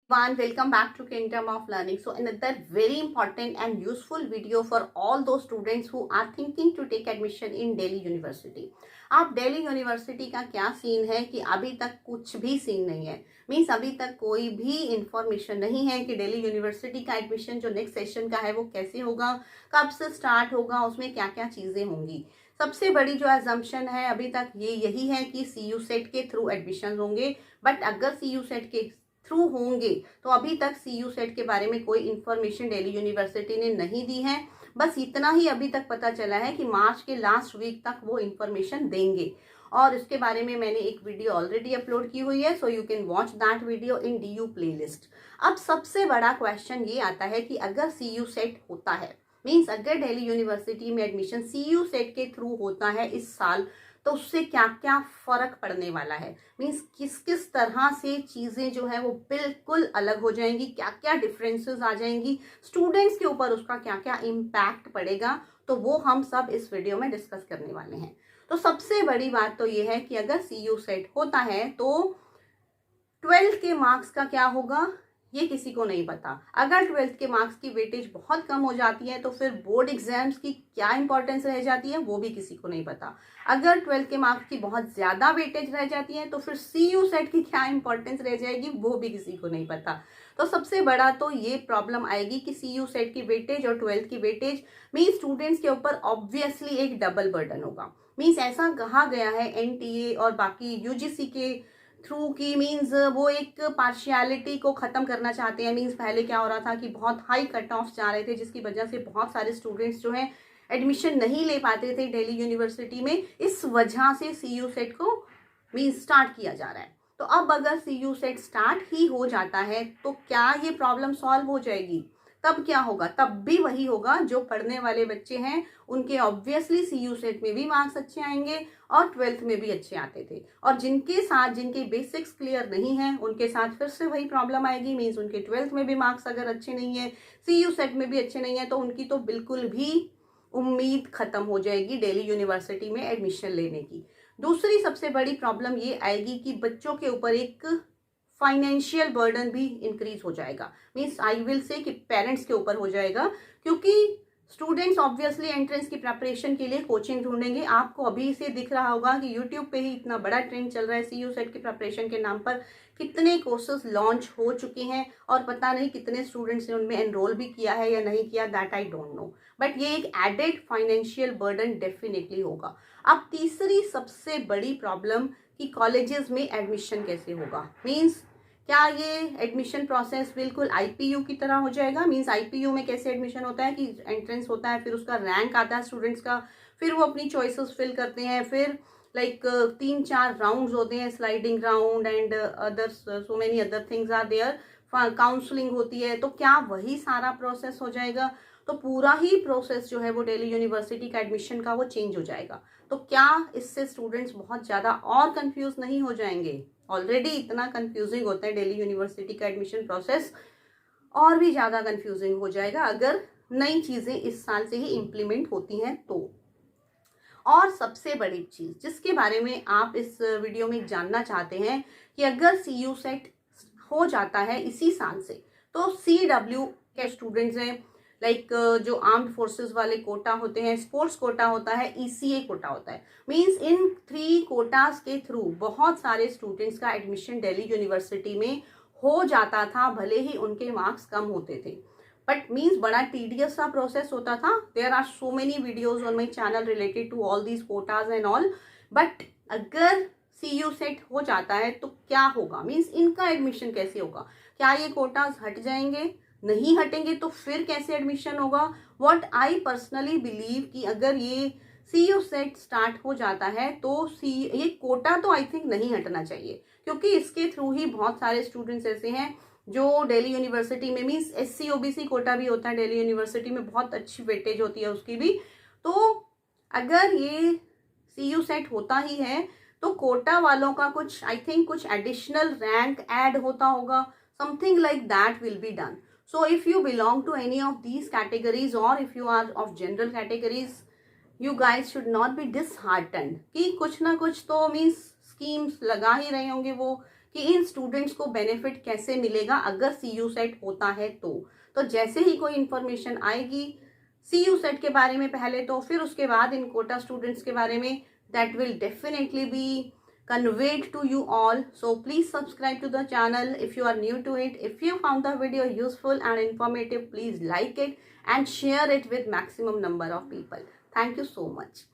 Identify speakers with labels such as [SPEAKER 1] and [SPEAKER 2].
[SPEAKER 1] One, welcome back to Kingdom of Learning. So another very important and useful video for all those students who are thinking to take admission in Delhi University. आप Delhi university का क्या scene है कि अभी तक कुछ भी scene नहीं है। मीन्स अभी तक कोई भी इंफॉर्मेशन नहीं है कि दिल्ली यूनिवर्सिटी का एडमिशन जो नेक्स्ट सेशन का है वो कैसे होगा, कब से स्टार्ट होगा, उसमें क्या क्या चीज़ें होंगी। सबसे बड़ी जो एजम्पशन है अभी तक ये यही है कि CU सेट के थ्रू एडमिशन होंगे। बट अगर CU सेट के थ्रू होंगे तो अभी तक CU सेट के बारे में कोई इन्फॉर्मेशन दिल्ली यूनिवर्सिटी ने नहीं दी है। बस इतना ही अभी तक पता चला है कि मार्च के लास्ट वीक तक वो इन्फॉर्मेशन देंगे और इसके बारे में मैंने एक वीडियो ऑलरेडी अपलोड की हुई है, so you can watch that video in DU playlist. अब सबसे बड़ा क्वेश्चन ये आता है कि अगर CU सेट होता है, मीन्स अगर दिल्ली यूनिवर्सिटी में एडमिशन CU सेट के थ्रू होता है इस साल, तो उससे क्या क्या फर्क पड़ने वाला है। मीन्स किस किस तरह से चीज़ें जो है वो बिल्कुल अलग हो जाएंगी, क्या क्या डिफरेंसेस आ जाएंगी, स्टूडेंट्स के ऊपर उसका क्या क्या इम्पैक्ट पड़ेगा, तो वो हम सब इस वीडियो में डिस्कस करने वाले हैं। तो सबसे बड़ी बात तो ये है कि अगर CU सेट होता है तो 12th के मार्क्स का क्या होगा ये किसी को नहीं पता। अगर 12th के मार्क्स की वेटेज बहुत कम हो जाती है तो फिर बोर्ड एग्जाम्स की क्या इंपॉर्टेंस रह जाती है वो भी किसी को नहीं पता। अगर 12th के मार्क्स की बहुत ज़्यादा वेटेज रह जाती है तो फिर CU सेट की क्या इंपॉर्टेंस रह जाएगी वो भी किसी को नहीं पता। तो सबसे बड़ा तो ये प्रॉब्लम आएगी कि CU सेट की वेटेज और 12th की वेटेज मीन स्टूडेंट्स के ऊपर ऑब्वियसली एक डबल बर्डन होगा। मीन्स ऐसा कहा गया है NTA और बाकी UGC के थ्रू की, मीन्स वो एक पार्शियलिटी को ख़त्म करना चाहते हैं। मीन्स पहले क्या हो रहा था कि बहुत हाई कट ऑफ जा रहे थे जिसकी वजह से बहुत सारे स्टूडेंट्स जो हैं एडमिशन नहीं ले पाते थे दिल्ली यूनिवर्सिटी में। इस वजह से CU सेट को मीन्स स्टार्ट किया जा रहा है। तो अब अगर CU सेट स्टार्ट ही हो जाता है तो क्या ये प्रॉब्लम सॉल्व हो जाएगी? तब क्या होगा? तब भी वही होगा, जो पढ़ने वाले बच्चे हैं उनके ऑब्वियसली CU सेट में भी मार्क्स अच्छे आएंगे और 12th में भी अच्छे आते थे, और जिनके साथ जिनके बेसिक्स क्लियर नहीं है उनके साथ फिर से वही प्रॉब्लम आएगी। मीन्स उनके 12th में भी मार्क्स अगर अच्छे नहीं है, CU सेट में भी अच्छे नहीं है, तो उनकी तो बिल्कुल भी उम्मीद खत्म हो जाएगी दिल्ली यूनिवर्सिटी में एडमिशन लेने की। दूसरी सबसे बड़ी प्रॉब्लम ये आएगी कि बच्चों के ऊपर एक फाइनेंशियल बर्डन भी इंक्रीज हो जाएगा। मीन्स आई विल से कि पेरेंट्स के ऊपर हो जाएगा, क्योंकि स्टूडेंट्स ऑब्वियसली एंट्रेंस की प्रिपरेशन के लिए कोचिंग ढूंढेंगे। आपको अभी से दिख रहा होगा कि यूट्यूब पे ही इतना बड़ा ट्रेंड चल रहा है, CU सेट की प्रिपरेशन के नाम पर कितने कोर्सेज लॉन्च हो चुके हैं और पता नहीं कितने स्टूडेंट्स ने उनमें एनरोल भी किया है या नहीं किया, that I don't know. But ये एक एडेड फाइनेंशियल बर्डन डेफिनेटली होगा। अब तीसरी सबसे बड़ी प्रॉब्लम कि कॉलेजेस में एडमिशन कैसे होगा। मीन्स क्या ये एडमिशन प्रोसेस बिल्कुल IPU की तरह हो जाएगा? मीन्स IPU में कैसे एडमिशन होता है कि एंट्रेंस होता है, फिर उसका रैंक आता है स्टूडेंट्स का, फिर वो अपनी चॉइसेस फिल करते हैं, फिर लाइक 3-4 राउंड्स होते हैं, sliding round and other so many other things are there, counselling होती है। तो क्या वही सारा प्रोसेस हो जाएगा? तो पूरा ही प्रोसेस जो है वो दिल्ली यूनिवर्सिटी का एडमिशन का वो चेंज हो जाएगा। तो क्या इससे स्टूडेंट्स बहुत ज़्यादा और कंफ्यूज नहीं हो जाएंगे? ऑलरेडी इतना कंफ्यूजिंग होता है दिल्ली यूनिवर्सिटी का एडमिशन प्रोसेस, और भी ज़्यादा कंफ्यूजिंग हो जाएगा अगर नई चीज़ें इस साल से ही इम्प्लीमेंट होती हैं तो। और सबसे बड़ी चीज़ जिसके बारे में आप इस वीडियो में जानना चाहते हैं कि अगर CU सेट हो जाता है इसी साल से, तो CW के स्टूडेंट्स हैं, लाइक जो आर्म्ड फोर्सेस वाले कोटा होते हैं, स्पोर्ट्स कोटा होता है, ECA कोटा होता है। मींस इन 3 कोटास के थ्रू बहुत सारे स्टूडेंट्स का एडमिशन दिल्ली यूनिवर्सिटी में हो जाता था, भले ही उनके मार्क्स कम होते थे। बट मीन्स बड़ा टीडियस सा प्रोसेस होता था। There are so many videos on my channel related to all these quotas and all. But अगर CU सेट हो जाता है तो क्या होगा? मीन्स इनका एडमिशन कैसे होगा? क्या ये कोटाज हट जाएंगे? नहीं हटेंगे तो फिर कैसे एडमिशन होगा? व्हाट आई पर्सनली बिलीव कि अगर ये CU सेट स्टार्ट हो जाता है तो ये कोटा तो आई थिंक नहीं हटना चाहिए, क्योंकि इसके थ्रू ही बहुत सारे स्टूडेंट्स ऐसे हैं जो दिल्ली यूनिवर्सिटी में, मीन्स SC OBC कोटा भी होता है दिल्ली यूनिवर्सिटी में, बहुत अच्छी वेटेज होती है उसकी भी। तो अगर ये CU सेट होता ही है तो कोटा वालों का कुछ आई थिंक कुछ एडिशनल रैंक ऐड होता होगा, something like that will be done. So if you belong to any of these categories और if you are of general categories, you guys should not be disheartened कि कुछ ना कुछ तो means schemes लगा ही रहे होंगे वो कि इन स्टूडेंट्स को बेनिफिट कैसे मिलेगा अगर CU सेट होता है तो जैसे ही कोई इन्फॉर्मेशन आएगी CU सेट के बारे में पहले तो, फिर उसके बाद इन कोटा स्टूडेंट्स के बारे में, that will definitely be conveyed to you all. So please subscribe to the channel if you are new to it. If you found the video useful and informative, please like it and share it with maximum number of people. Thank you so much.